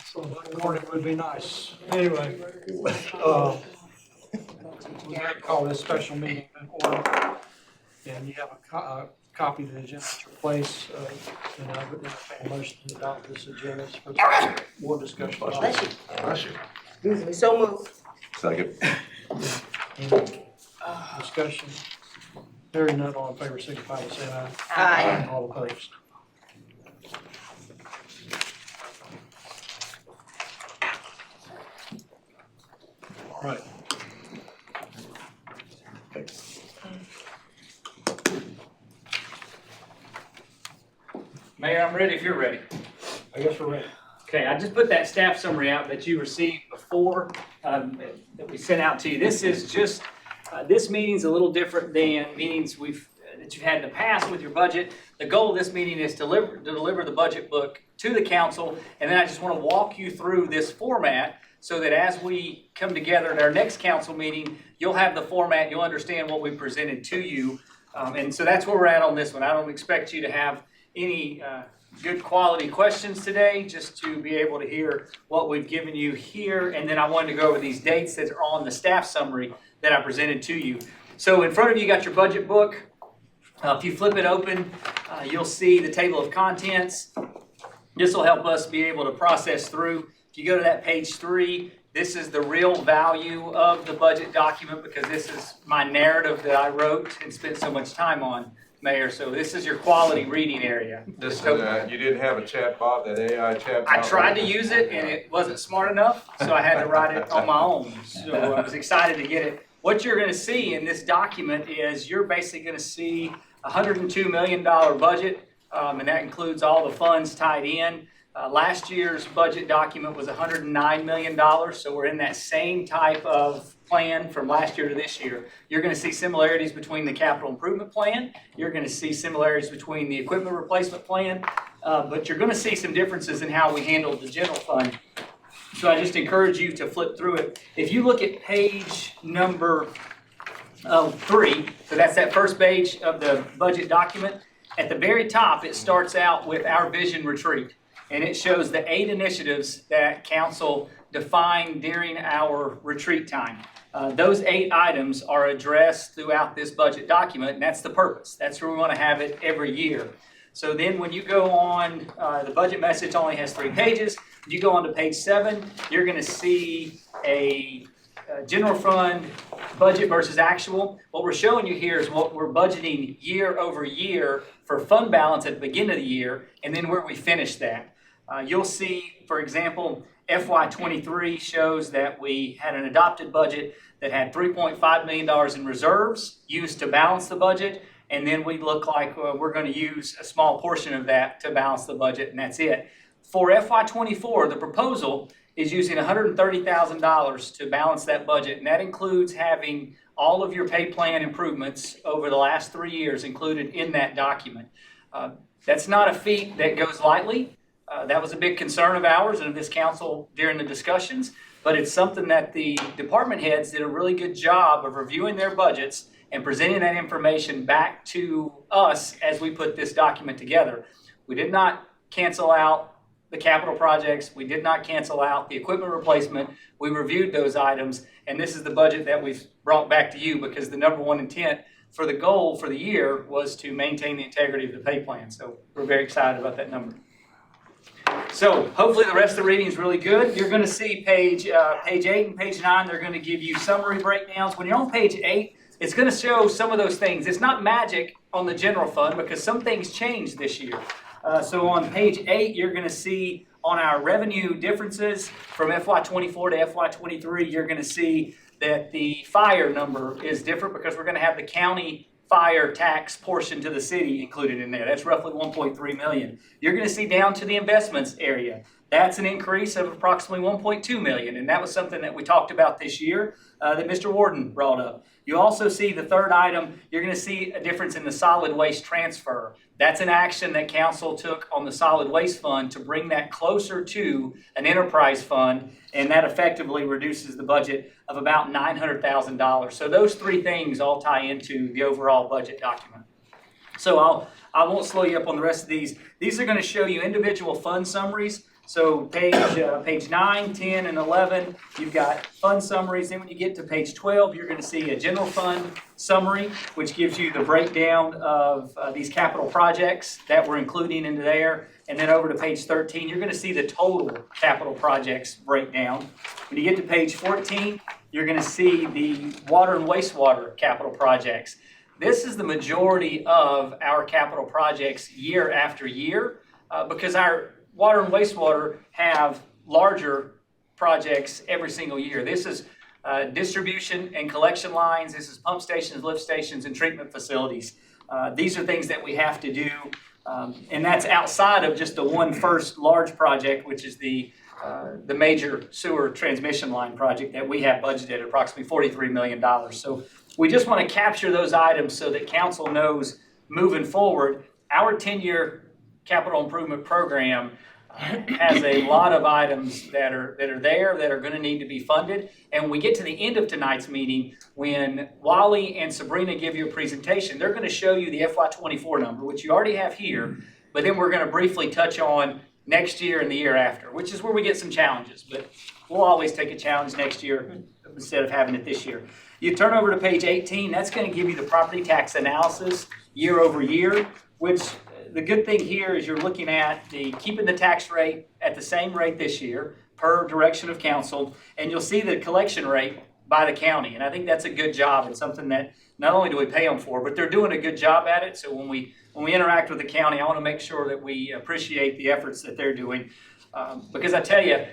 So one morning would be nice. Anyway, we're going to call this special meeting in order. And you have a copy of the agenda at your place. And I would entertain a motion to adopt this agenda for more discussion. Bless you. Bless you. Excuse me, so moved. Second. Any discussion? Hearing none, all in favor, signify by saying aye. Aye. All opposed. All right. Mayor, I'm ready if you're ready. I guess we're ready. Okay, I just put that staff summary out that you received before, that we sent out to you. This is just, this meeting's a little different than meetings that you've had in the past with your budget. The goal of this meeting is to deliver the budget book to the council, and then I just want to walk you through this format so that as we come together at our next council meeting, you'll have the format, you'll understand what we presented to you. And so that's where we're at on this one. I don't expect you to have any good quality questions today, just to be able to hear what we've given you here. And then I wanted to go over these dates that are on the staff summary that I presented to you. So in front of you, you got your budget book. If you flip it open, you'll see the table of contents. This will help us be able to process through. If you go to that page 3, this is the real value of the budget document, because this is my narrative that I wrote and spent so much time on, Mayor. So this is your quality reading area. This is, you didn't have a chat bot, that AI chat bot? I tried to use it and it wasn't smart enough, so I had to write it on my own. So I was excited to get it. What you're going to see in this document is you're basically going to see a $102 million budget, and that includes all the funds tied in. Last year's budget document was $109 million, so we're in that same type of plan from last year to this year. You're going to see similarities between the capital improvement plan. You're going to see similarities between the equipment replacement plan, but you're going to see some differences in how we handled the general fund. So I just encourage you to flip through it. If you look at page number 3, so that's that first page of the budget document, at the very top it starts out with our vision retreat. And it shows the 8 initiatives that council defined during our retreat time. Those 8 items are addressed throughout this budget document, and that's the purpose. That's where we want to have it every year. So then when you go on, the budget message only has 3 pages. When you go on to page 7, you're going to see a general fund budget versus actual. What we're showing you here is what we're budgeting year over year for fund balance at the beginning of the year, and then where we finish that. You'll see, for example, FY23 shows that we had an adopted budget that had $3.5 million in reserves used to balance the budget, and then we look like we're going to use a small portion of that to balance the budget, and that's it. For FY24, the proposal is using $130,000 to balance that budget, and that includes having all of your pay plan improvements over the last 3 years included in that document. That's not a feat that goes lightly. That was a big concern of ours and of this council during the discussions, but it's something that the department heads did a really good job of reviewing their budgets and presenting that information back to us as we put this document together. We did not cancel out the capital projects. We did not cancel out the equipment replacement. We reviewed those items, and this is the budget that we've brought back to you, because the number one intent for the goal for the year was to maintain the integrity of the pay plan. So we're very excited about that number. So hopefully the rest of the reading is really good. You're going to see page 8 and page 9. They're going to give you summary breakdowns. When you're on page 8, it's going to show some of those things. It's not magic on the general fund, because some things changed this year. So on page 8, you're going to see on our revenue differences from FY24 to FY23, you're going to see that the fire number is different, because we're going to have the county fire tax portion to the city included in there. That's roughly $1.3 million. You're going to see down to the investments area. That's an increase of approximately $1.2 million, and that was something that we talked about this year that Mr. Warden brought up. You also see the third item, you're going to see a difference in the solid waste transfer. That's an action that council took on the solid waste fund to bring that closer to an enterprise fund, and that effectively reduces the budget of about $900,000. So those 3 things all tie into the overall budget document. So I won't slow you up on the rest of these. These are going to show you individual fund summaries. So page 9, 10, and 11, you've got fund summaries. Then when you get to page 12, you're going to see a general fund summary, which gives you the breakdown of these capital projects that we're including into there. And then over to page 13, you're going to see the total capital projects breakdown. When you get to page 14, you're going to see the water and wastewater capital projects. This is the majority of our capital projects year after year because our water and wastewater have larger projects every single year. This is distribution and collection lines. This is pump stations, lift stations, and treatment facilities. These are things that we have to do, and that's outside of just the one first large project, which is the major sewer transmission line project that we have budgeted at approximately $43 million. So we just want to capture those items so that council knows moving forward, our 10-year capital improvement program has a lot of items that are there that are going to need to be funded. And when we get to the end of tonight's meeting, when Wally and Sabrina give you a presentation, they're going to show you the FY24 number, which you already have here, but then we're going to briefly touch on next year and the year after, which is where we get some challenges. But we'll always take a challenge next year instead of having it this year. You turn over to page 18, that's going to give you the property tax analysis year over year, which the good thing here is you're looking at keeping the tax rate at the same rate this year per direction of council, and you'll see the collection rate by the county. And I think that's a good job. It's something that not only do we pay them for, but they're doing a good job at it. So when we interact with the county, I want to make sure that we appreciate the efforts that they're doing. Because I tell you,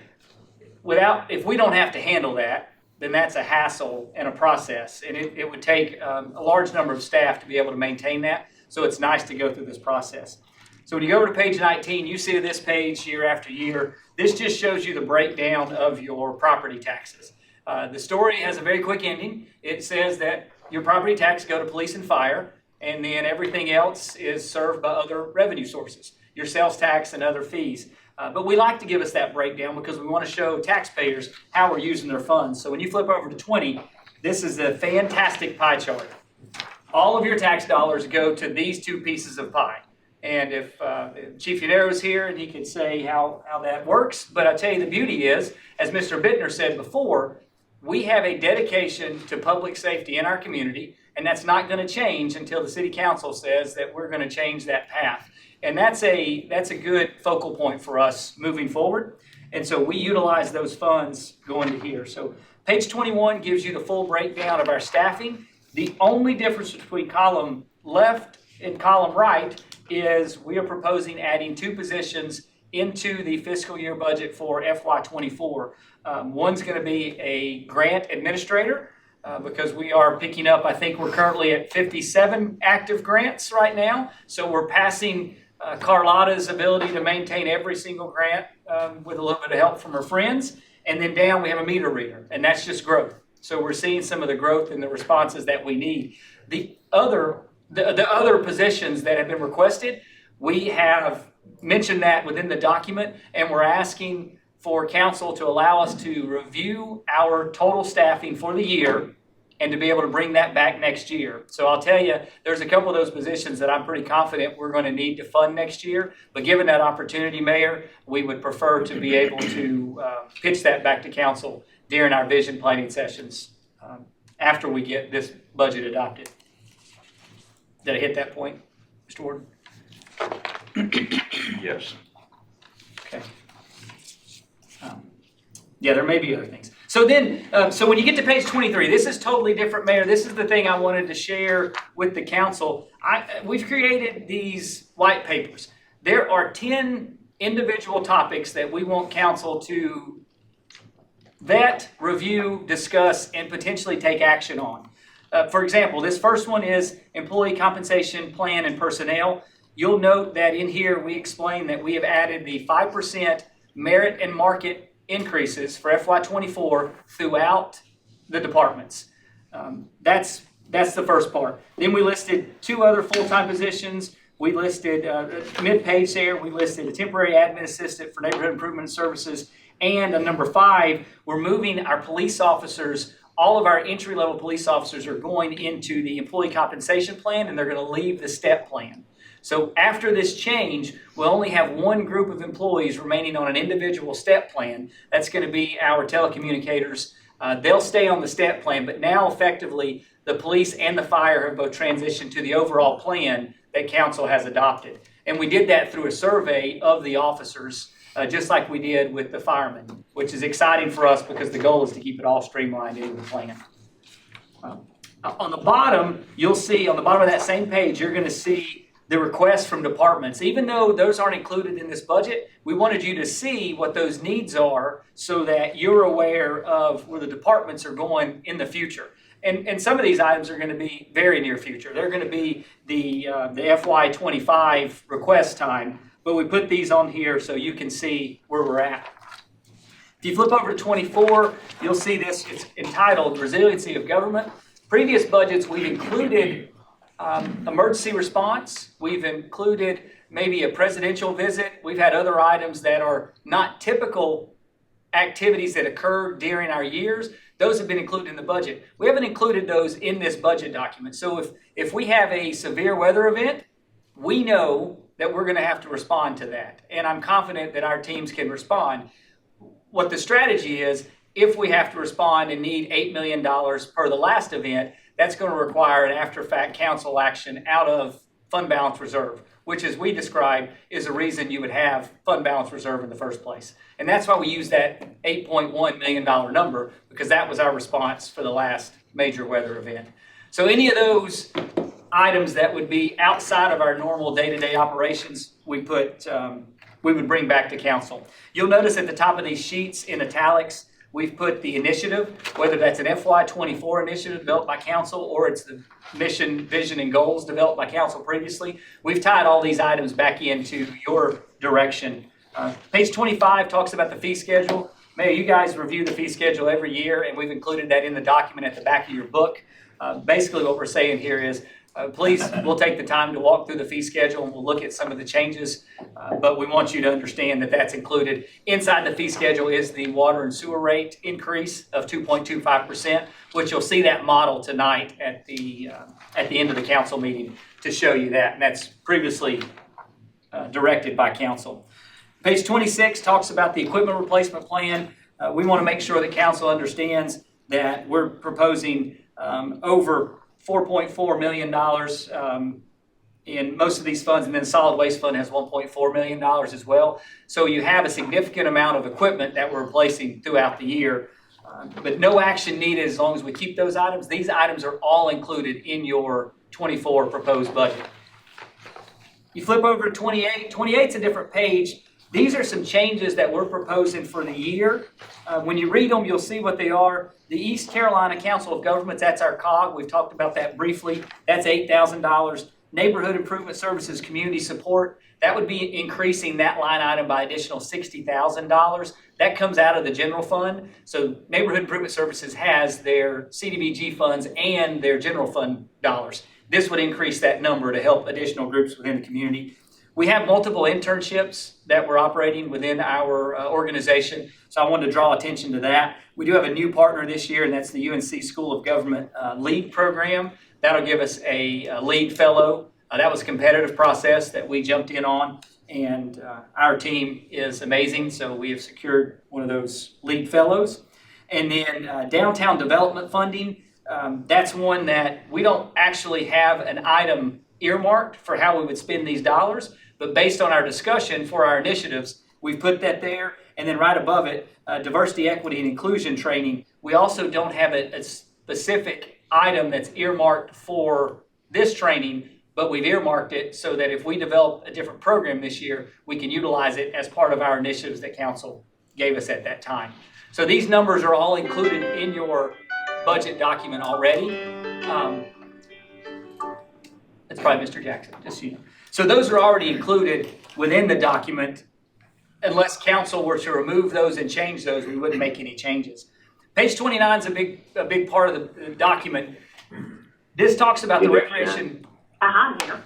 if we don't have to handle that, then that's a hassle and a process. And it would take a large number of staff to be able to maintain that. So it's nice to go through this process. So when you go over to page 19, you see this page year after year. This just shows you the breakdown of your property taxes. The story has a very quick ending. It says that your property tax go to police and fire, and then everything else is served by other revenue sources, your sales tax and other fees. But we like to give us that breakdown because we want to show taxpayers how we're using their funds. So when you flip over to 20, this is a fantastic pie chart. All of your tax dollars go to these two pieces of pie. And if Chief Unero is here, and he could say how that works. But I tell you, the beauty is, as Mr. Bittner said before, we have a dedication to public safety in our community, and that's not going to change until the city council says that we're going to change that path. And that's a good focal point for us moving forward. And so we utilize those funds going to here. So page 21 gives you the full breakdown of our staffing. The only difference between column left and column right is we are proposing adding 2 positions into the fiscal year budget for FY24. One's going to be a grant administrator because we are picking up, I think we're currently at 57 active grants right now. So we're passing Carlotta's ability to maintain every single grant with a little bit of help from her friends. And then down we have a meter reader, and that's just growth. So we're seeing some of the growth and the responses that we need. The other positions that have been requested, we have mentioned that within the document, and we're asking for council to allow us to review our total staffing for the year and to be able to bring that back next year. So I'll tell you, there's a couple of those positions that I'm pretty confident we're going to need to fund next year. But given that opportunity, Mayor, we would prefer to be able to pitch that back to council during our vision planning sessions after we get this budget adopted. Did I hit that point, Mr. Warden? Yes. Okay. Yeah, there may be other things. So then, so when you get to page 23, this is totally different, Mayor. This is the thing I wanted to share with the council. We've created these white papers. There are 10 individual topics that we want council to vet, review, discuss, and potentially take action on. For example, this first one is employee compensation plan and personnel. You'll note that in here we explain that we have added the 5% merit and market increases for FY24 throughout the departments. That's the first part. Then we listed 2 other full-time positions. We listed, mid-page there, we listed a temporary admin assistant for neighborhood improvement services. And number 5, we're moving our police officers. All of our entry-level police officers are going into the employee compensation plan, and they're going to leave the STEP plan. So after this change, we'll only have one group of employees remaining on an individual step plan. That's going to be our telecommunicators. They'll stay on the step plan, but now effectively the police and the fire have both transitioned to the overall plan that council has adopted. And we did that through a survey of the officers, just like we did with the firemen, which is exciting for us because the goal is to keep it all streamlined into the plan. On the bottom, you'll see, on the bottom of that same page, you're going to see the requests from departments. Even though those aren't included in this budget, we wanted you to see what those needs are so that you're aware of where the departments are going in the future. And some of these items are going to be very near future. They're going to be the FY25 request time, but we put these on here so you can see where we're at. If you flip over to 24, you'll see this. It's entitled Resiliency of Government. Previous budgets, we've included emergency response. We've included maybe a presidential visit. We've had other items that are not typical activities that occur during our years. Those have been included in the budget. We haven't included those in this budget document. So if we have a severe weather event, we know that we're going to have to respond to that. And I'm confident that our teams can respond. What the strategy is, if we have to respond and need $8 million per the last event, that's going to require an after-fact council action out of fund balance reserve, which, as we described, is the reason you would have fund balance reserve in the first place. And that's why we use that $8.1 million number, because that was our response for the last major weather event. So any of those items that would be outside of our normal day-to-day operations, we would bring back to council. You'll notice at the top of these sheets in italics, we've put the initiative, whether that's an FY24 initiative developed by council or it's the mission, vision, and goals developed by council previously. We've tied all these items back into your direction. Page 25 talks about the fee schedule. Mayor, you guys review the fee schedule every year, and we've included that in the document at the back of your book. Basically what we're saying here is, please, we'll take the time to walk through the fee schedule and we'll look at some of the changes, but we want you to understand that that's included. Inside the fee schedule is the water and sewer rate increase of 2.25%, which you'll see that model tonight at the end of the council meeting to show you that, and that's previously directed by council. Page 26 talks about the equipment replacement plan. We want to make sure that council understands that we're proposing over $4.4 million in most of these funds, and then the solid waste fund has $1.4 million as well. So you have a significant amount of equipment that we're replacing throughout the year, but no action needed as long as we keep those items. These items are all included in your 24 proposed budget. You flip over to 28. 28's a different page. These are some changes that we're proposing for the year. When you read them, you'll see what they are. The East Carolina Council of Governments, that's our COG. We've talked about that briefly. That's $8,000. Neighborhood Improvement Services Community Support, that would be increasing that line item by additional $60,000. That comes out of the general fund. So Neighborhood Improvement Services has their CDBG funds and their general fund dollars. This would increase that number to help additional groups within the community. We have multiple internships that we're operating within our organization, so I wanted to draw attention to that. We do have a new partner this year, and that's the UNC School of Government LEAD program. That'll give us a LEAD fellow. That was a competitive process that we jumped in on, and our team is amazing, so we have secured one of those LEAD fellows. And then downtown development funding, that's one that we don't actually have an item earmarked for how we would spend these dollars, but based on our discussion for our initiatives, we've put that there. And then right above it, diversity, equity, and inclusion training. We also don't have a specific item that's earmarked for this training, but we've earmarked it so that if we develop a different program this year, we can utilize it as part of our initiatives that council gave us at that time. So these numbers are all included in your budget document already. That's probably Mr. Jackson, just so you know. So those are already included within the document. Unless council were to remove those and change those, we wouldn't make any changes. Page 29 is a big part of the document. This talks about the recreation. Yeah.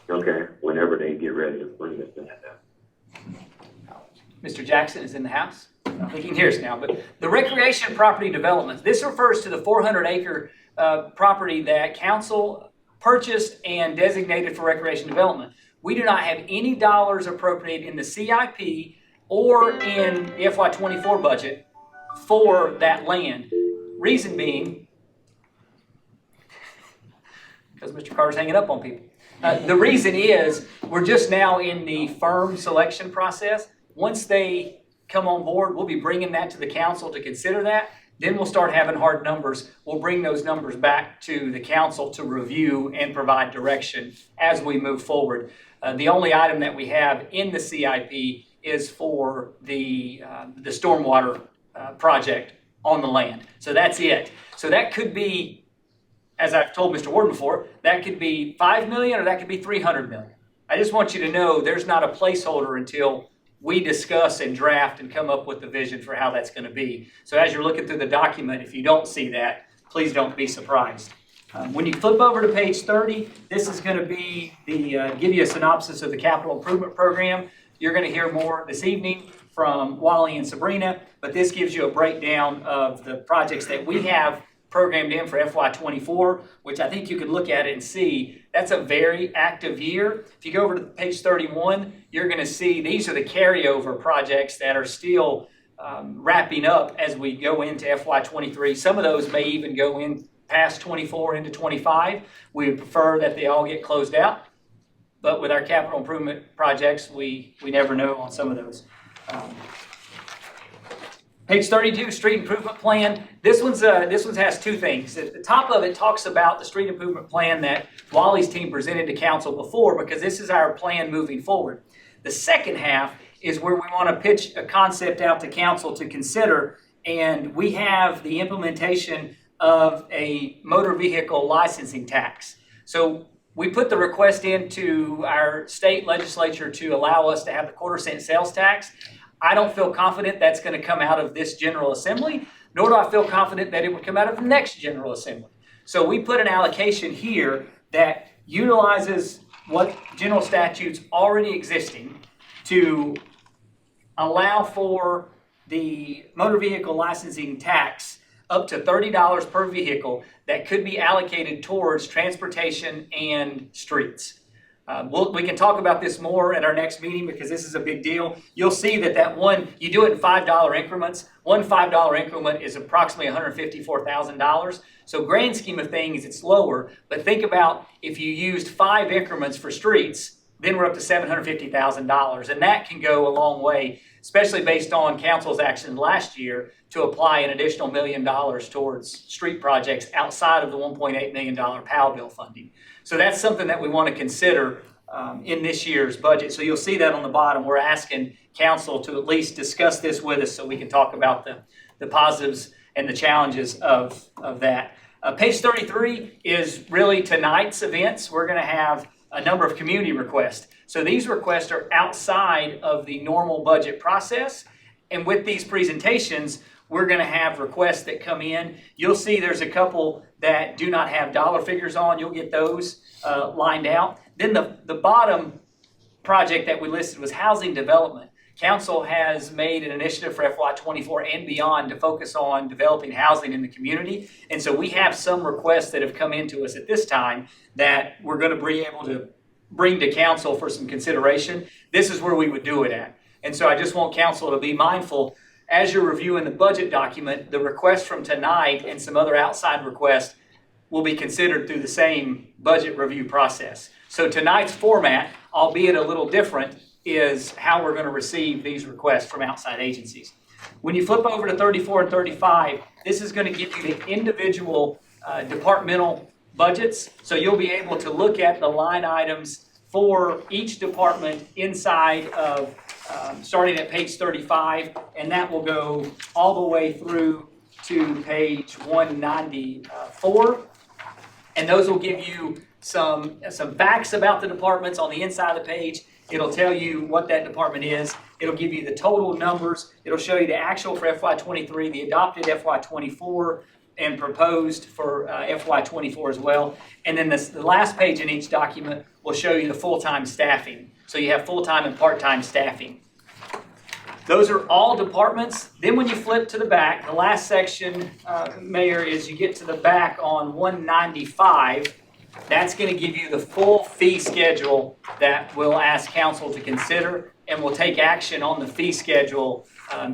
Okay, whenever they get ready to bring this thing up. Mr. Jackson is in the house. I don't think he can hear us now, but the recreation property developments. This refers to the 400-acre property that council purchased and designated for recreation development. we do not have any dollars appropriated in the CIP or in the FY24 budget for that land. Reason being, because Mr. Carter's hanging up on people. The reason is we're just now in the firm selection process. Once they come on board, we'll be bringing that to the council to consider that. Then we'll start having hard numbers. We'll bring those numbers back to the council to review and provide direction as we move forward. The only item that we have in the CIP is for the stormwater project on the land. So that's it. So that could be, as I've told Mr. Warden before, that could be $5 million or that could be $300 million. I just want you to know there's not a placeholder until we discuss and draft and come up with the vision for how that's going to be. So as you're looking through the document, if you don't see that, please don't be surprised. When you flip over to page 30, this is going to be give you a synopsis of the capital improvement program. You're going to hear more this evening from Wally and Sabrina, but this gives you a breakdown of the projects that we have programmed in for FY24, which I think you can look at it and see that's a very active year. If you go over to page 31, you're going to see these are the carryover projects that are still wrapping up as we go into FY23. Some of those may even go in past 24 into 25. We would prefer that they all get closed out, but with our capital improvement projects, we never know on some of those. Page 32, street improvement plan. This one has two things. At the top of it talks about the street improvement plan that Wally's team presented to council before, because this is our plan moving forward. The second half is where we want to pitch a concept out to council to consider, and we have the implementation of a motor vehicle licensing tax. So we put the request into our state legislature to allow us to have the quarter-cent sales tax. I don't feel confident that's going to come out of this General Assembly, nor do I feel confident that it would come out of the next General Assembly. So we put an allocation here that utilizes what general statutes already existing to allow for the motor vehicle licensing tax up to $30 per vehicle that could be allocated towards transportation and streets. We can talk about this more at our next meeting because this is a big deal. You'll see that one, you do it in $5 increments. One $5 increment is approximately $154,000. So grand scheme of things, it's lower. But think about if you used 5 increments for streets, then we're up to $750,000. And that can go a long way, especially based on council's action last year to apply an additional $1 million towards street projects outside of the $1.8 million POW bill funding. So that's something that we want to consider in this year's budget. So you'll see that on the bottom. We're asking council to at least discuss this with us so we can talk about the positives and the challenges of that. Page 33 is really tonight's events. We're going to have a number of community requests. So these requests are outside of the normal budget process. And with these presentations, we're going to have requests that come in. You'll see there's a couple that do not have dollar figures on. You'll get those lined out. Then the bottom project that we listed was housing development. Council has made an initiative for FY24 and beyond to focus on developing housing in the community. And so we have some requests that have come into us at this time that we're going to be able to bring to council for some consideration. This is where we would do it at. And so I just want council to be mindful as you're reviewing the budget document, the request from tonight and some other outside requests will be considered through the same budget review process. So tonight's format, albeit a little different, is how we're going to receive these requests from outside agencies. When you flip over to 34 and 35, this is going to give you the individual departmental budgets. So you'll be able to look at the line items for each department inside of starting at page 35, and that will go all the way through to page 194. And those will give you some facts about the departments on the inside of the page. It'll tell you what that department is. It'll give you the total numbers. It'll show you the actual for FY23, the adopted FY24, and proposed for FY24 as well. And then the last page in each document will show you the full-time staffing. So you have full-time and part-time staffing. Those are all departments. Then when you flip to the back, the last section, Mayor, is you get to the back on 195. That's going to give you the full fee schedule that we'll ask council to consider, and we'll take action on the fee schedule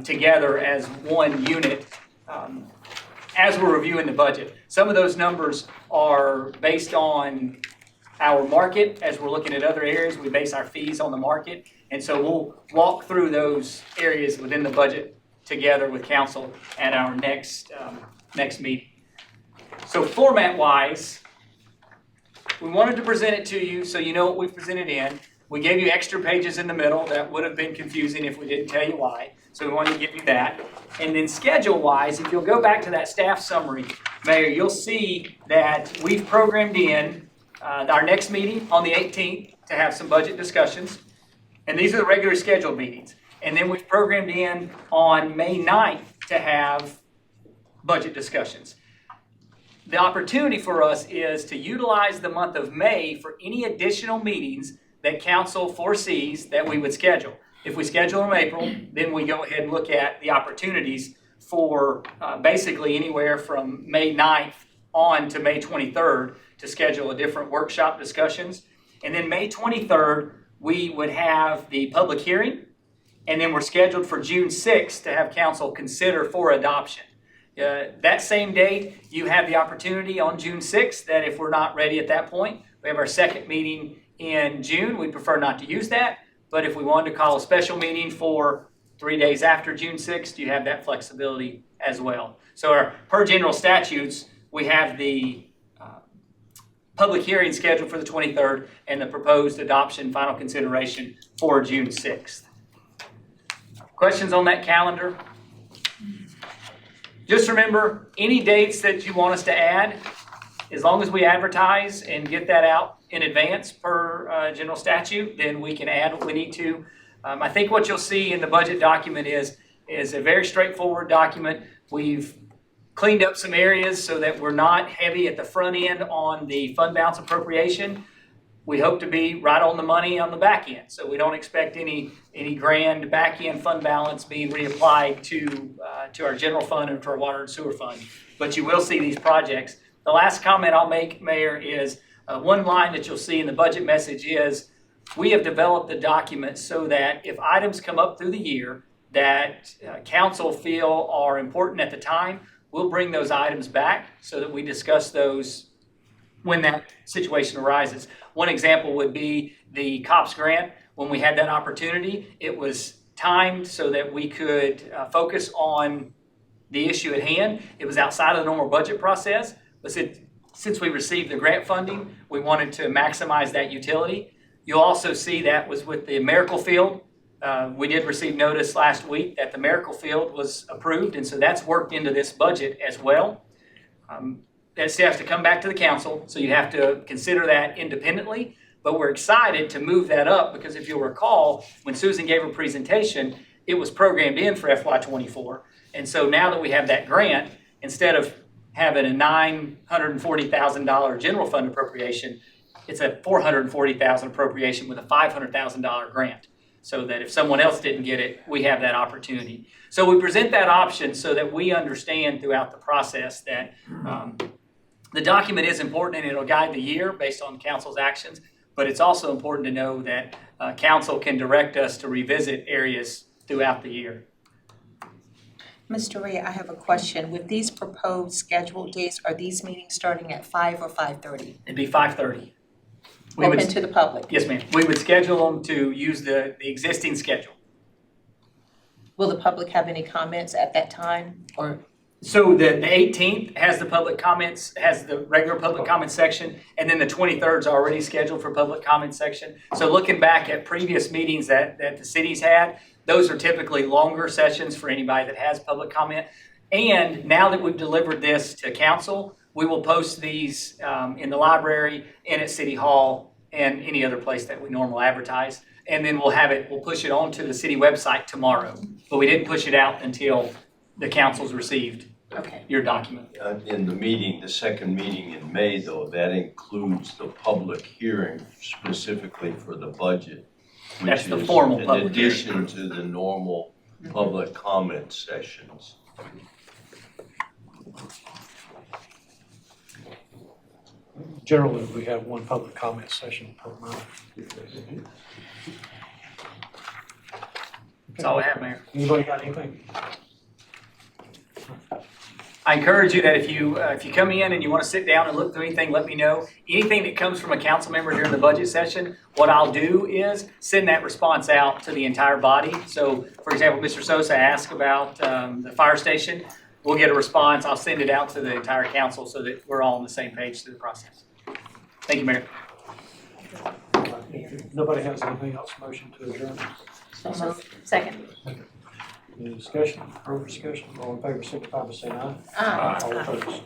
together as one unit as we're reviewing the budget. Some of those numbers are based on our market. As we're looking at other areas, we base our fees on the market. And so we'll walk through those areas within the budget together with council at our next meeting. So format-wise, we wanted to present it to you so you know what we've presented in. We gave you extra pages in the middle that would have been confusing if we didn't tell you why. So we wanted to give you that. And then schedule-wise, if you'll go back to that staff summary, Mayor, you'll see that we've programmed in our next meeting on the 18th to have some budget discussions. And these are the regular scheduled meetings. And then we've programmed in on May 9th to have budget discussions. The opportunity for us is to utilize the month of May for any additional meetings that council foresees that we would schedule. If we schedule in April, then we go ahead and look at the opportunities for basically anywhere from May 9th on to May 23rd to schedule a different workshop discussions. And then May 23rd, we would have the public hearing, and then we're scheduled for June 6th to have council consider for adoption. That same date, you have the opportunity on June 6th that if we're not ready at that point, we have our second meeting in June. We prefer not to use that, but if we wanted to call a special meeting for 3 days after June 6th, you have that flexibility as well. So per general statutes, we have the public hearing scheduled for the 23rd and the proposed adoption final consideration for June 6th. Questions on that calendar? Just remember, any dates that you want us to add, as long as we advertise and get that out in advance per general statute, then we can add what we need to. I think what you'll see in the budget document is a very straightforward document. We've cleaned up some areas so that we're not heavy at the front end on the fund balance appropriation. We hope to be right on the money on the back end. So we don't expect any grand back end fund balance being reapplied to our general fund or to our water and sewer fund. But you will see these projects. The last comment I'll make, Mayor, is one line that you'll see in the budget message is we have developed the document so that if items come up through the year that council feel are important at the time, we'll bring those items back so that we discuss those when that situation arises. One example would be the COPS grant. When we had that opportunity, it was timed so that we could focus on the issue at hand. It was outside of the normal budget process, but since we received the grant funding, we wanted to maximize that utility. You'll also see that was with the Miracle Field. We did receive notice last week that the Miracle Field was approved, and so that's worked into this budget as well. That still has to come back to the council, so you have to consider that independently. But we're excited to move that up because if you'll recall, when Susan gave her presentation, it was programmed in for FY24. And so now that we have that grant, instead of having a $940,000 general fund appropriation, it's a $440,000 appropriation with a $500,000 grant. So that if someone else didn't get it, we have that opportunity. So we present that option so that we understand throughout the process that the document is important and it'll guide the year based on council's actions, but it's also important to know that council can direct us to revisit areas throughout the year. Mr. Ray, I have a question. With these proposed scheduled days, are these meetings starting at 5 or 5:30? It'd be 5:30. Open to the public? Yes, ma'am. We would schedule them to use the existing schedule. Will the public have any comments at that time? Or So the 18th has the public comments, has the regular public comment section, and then the 23rd is already scheduled for public comment section. So looking back at previous meetings that the cities had, those are typically longer sessions for anybody that has public comment. And now that we've delivered this to council, we will post these in the library and at City Hall and any other place that we normally advertise. And then we'll push it onto the city website tomorrow. But we didn't push it out until the council's received your document. In the meeting, the second meeting in May, though, that includes the public hearing specifically for the budget. That's the formal in public hearing. addition to the normal public comment sessions. Generally, we have one public comment session per month. That's all I have, Mayor. Anybody got anything? I encourage you that if you come in and you want to sit down and look through anything, let me know. Anything that comes from a council member during the budget session, what I'll do is send that response out to the entire body. So, for example, Mr. Sosa asked about the fire station. We'll get a response. I'll send it out to the entire council so that we're all on the same page through the process. Thank you, Mayor. If nobody has anything else, motion to adjourn. Second. Any discussion, further discussion? All in favor, signify by saying aye. Aye. All opposed.